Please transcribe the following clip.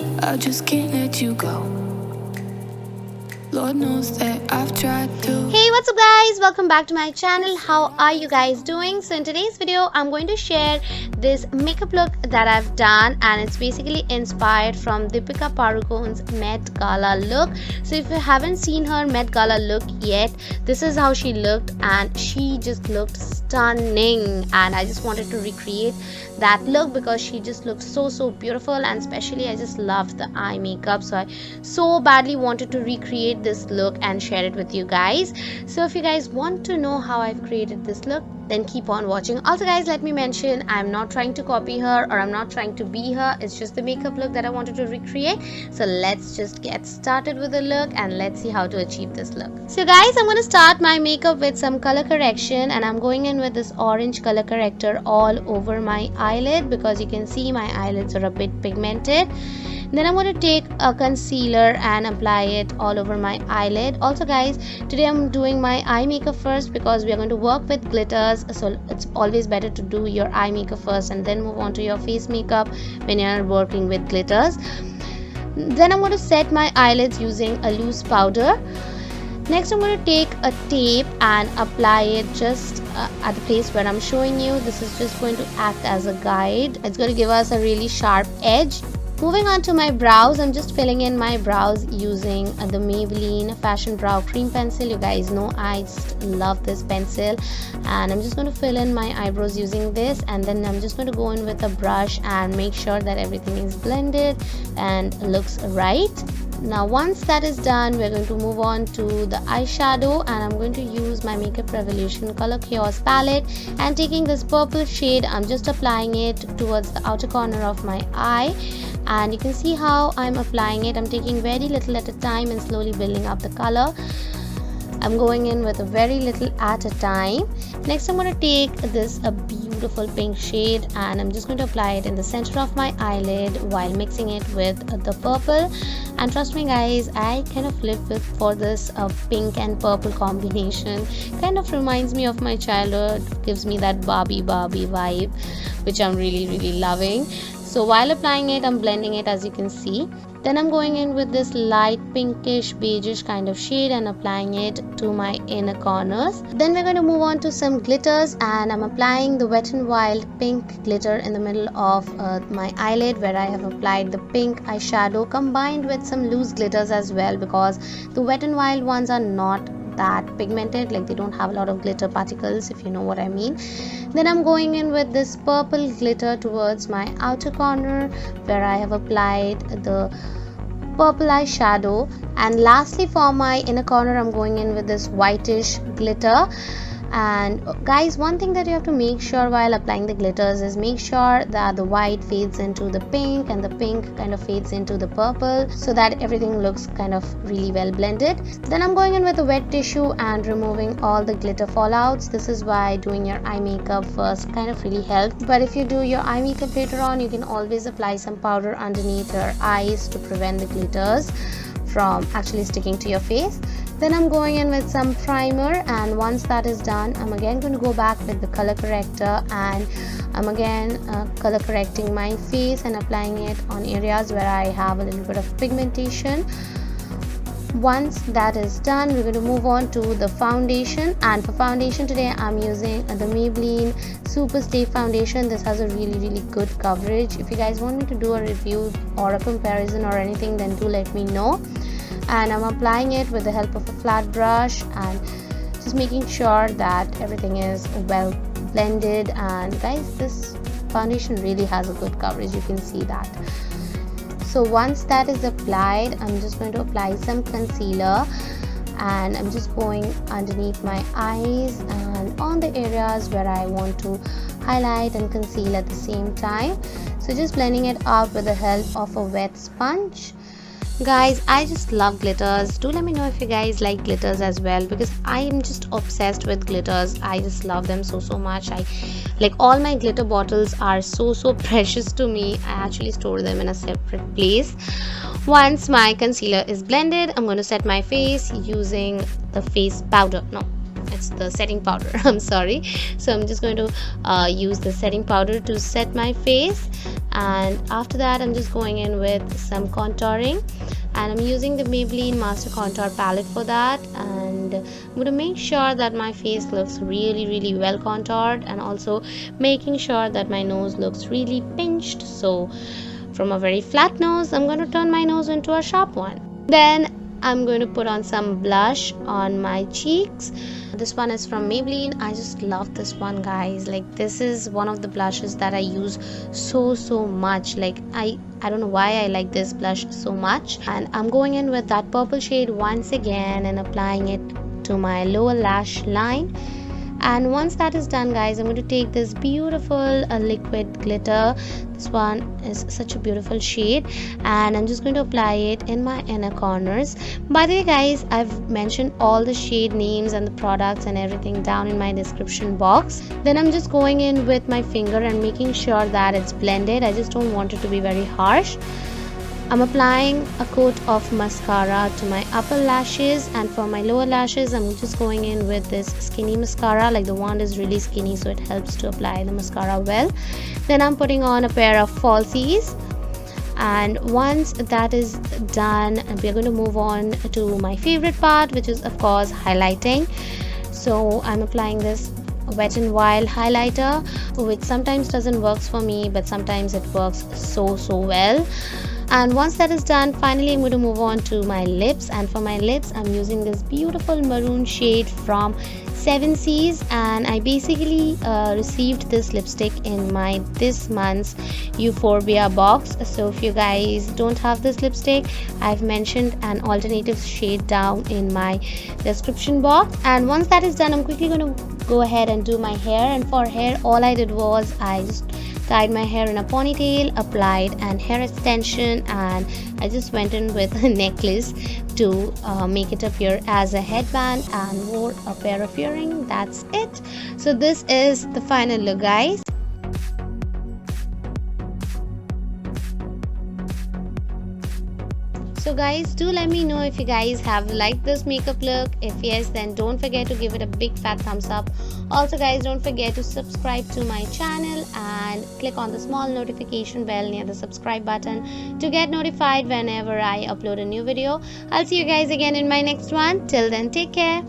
I just can't let you go. Lord knows that I've tried to. Hey, what's up guys, welcome back to my channel. How are you guys doing? So in today's video I'm going to share this makeup look that I've done, and it's basically inspired from Deepika Padukone's Met Gala look. So if you haven't seen her Met Gala look yet, this is how she looked, and she just looked stunning, and I just wanted to recreate that look because she just looked so beautiful, and especially I just loved the eye makeup, so I so badly wanted to recreate this look and share it with you guys. So if you guys want to know how I've created this look, then keep on watching. Also guys, let me mention, I'm not trying to copy her or I'm not trying to be her. It's just the makeup look that I wanted to recreate. So let's just get started with the look and let's see how to achieve this look. So guys, I'm going to start my makeup with some color correction, and I'm going in with this orange color corrector all over my eyelid because you can see my eyelids are a bit pigmented. Then I'm going to take a concealer and apply it all over my eyelid. Also guys, today I'm doing my eye makeup first because we are going to work with glitters, so it's always better to do your eye makeup first and then move on to your face makeup when you're working with glitters. Then I'm going to set my eyelids using a loose powder. Next I'm going to take a tape and apply it just at the place where I'm showing you. This is just going to act as a guide. It's going to give us a really sharp edge. Moving on to my brows, I'm just filling in my brows using the Maybelline Fashion Brow Cream Pencil. You guys know I just love this pencil, and I'm just going to fill in my eyebrows using this, and then I'm just going to go in with a brush and make sure that everything is blended and looks right. Now once that is done, we're going to move on to the eyeshadow, and I'm going to use my Makeup Revolution Color Chaos palette, and taking this purple shade, I'm just applying it towards the outer corner of my eye. And you can see how I'm applying it. I'm taking very little at a time and slowly building up the color. I'm going in with a very little at a time. Next I'm going to take this beautiful pink shade, and I'm just going to apply it in the center of my eyelid while mixing it with the purple. And trust me guys, I kind of live for this pink and purple combination. Kind of reminds me of my childhood, gives me that Barbie vibe, which I'm really loving. So while applying it, I'm blending it as you can see. Then I'm going in with this light pinkish beigeish kind of shade and applying it to my inner corners. Then we're going to move on to some glitters, and I'm applying the Wet n Wild pink glitter in the middle of my eyelid, where I have applied the pink eyeshadow combined with some loose glitters as well, because the Wet n Wild ones are not that pigmented, like they don't have a lot of glitter particles, if you know what I mean. Then I'm going in with this purple glitter towards my outer corner, where I have applied the purple eyeshadow. And lastly, for my inner corner, I'm going in with this whitish glitter. And guys, one thing that you have to make sure while applying the glitters is make sure that the white fades into the pink and the pink kind of fades into the purple, so that everything looks kind of really well blended. Then I'm going in with a wet tissue and removing all the glitter fallouts. This is why doing your eye makeup first kind of really helps, but if you do your eye makeup later on, you can always apply some powder underneath your eyes to prevent the glitters from actually sticking to your face. Then I'm going in with some primer, and once that is done, I'm again going to go back with the color corrector, and I'm again color correcting my face and applying it on areas where I have a little bit of pigmentation. Once that is done, we're going to move on to the foundation, and for foundation today I'm using the Maybelline Super Stay foundation. This has a really good coverage. If you guys want me to do a review or a comparison or anything, then do let me know. And I'm applying it with the help of a flat brush and just making sure that everything is well blended. And guys, this foundation really has a good coverage, you can see that. So once that is applied, I'm just going to apply some concealer, and I'm just going underneath my eyes and on the areas where I want to highlight and conceal at the same time. So just blending it out with the help of a wet sponge. Guys, I just love glitters. Do let me know if you guys like glitters as well, because I am just obsessed with glitters. I just love them so much. I like all my glitter bottles are so precious to me. I actually store them in a separate place. Once my concealer is blended, I'm going to set my face using the face powder. No, it's the setting powder. I'm sorry. So I'm just going to use the setting powder to set my face, and after that I'm just going in with some contouring, and I'm using the Maybelline Master Contour palette for that. And I'm going to make sure that my face looks really well contoured, and also making sure that my nose looks really pinched. So from a very flat nose, I'm going to turn my nose into a sharp one. Then I'm going to put on some blush on my cheeks. This one is from Maybelline. I just love this one, guys. Like, this is one of the blushes that I use so much. Like, I don't know why I like this blush so much. And I'm going in with that purple shade once again and applying it to my lower lash line. And once that is done, guys, I'm going to take this beautiful liquid glitter. This one is such a beautiful shade, and I'm just going to apply it in my inner corners. By the way, guys, I've mentioned all the shade names and the products and everything down in my description box. Then I'm just going in with my finger and making sure that it's blended. I just don't want it to be very harsh. I'm applying a coat of mascara to my upper lashes, and for my lower lashes I'm just going in with this skinny mascara. Like, the wand is really skinny, so it helps to apply the mascara well. Then I'm putting on a pair of falsies, and once that is done, we're going to move on to my favorite part, which is of course highlighting. So I'm applying this Wet n Wild highlighter, which sometimes doesn't work for me, but sometimes it works so well. And once that is done, finally I'm going to move on to my lips, and for my lips I'm using this beautiful maroon shade from 7 Seas, and I basically received this lipstick in my this month's Euphorbia box. So if you guys don't have this lipstick, I've mentioned an alternative shade down in my description box. And once that is done, I'm quickly going to go ahead and do my hair. And for hair, all I did was I just tied my hair in a ponytail, applied an hair extension, and I just went in with a necklace to make it appear as a headband, and wore a pair of earrings. That's it. So this is the final look, guys. So guys, do let me know if you guys have liked this makeup look. If yes, then don't forget to give it a big fat thumbs up. Also guys, don't forget to subscribe to my channel and click on the small notification bell near the subscribe button to get notified whenever I upload a new video. I'll see you guys again in my next one. Till then, take care.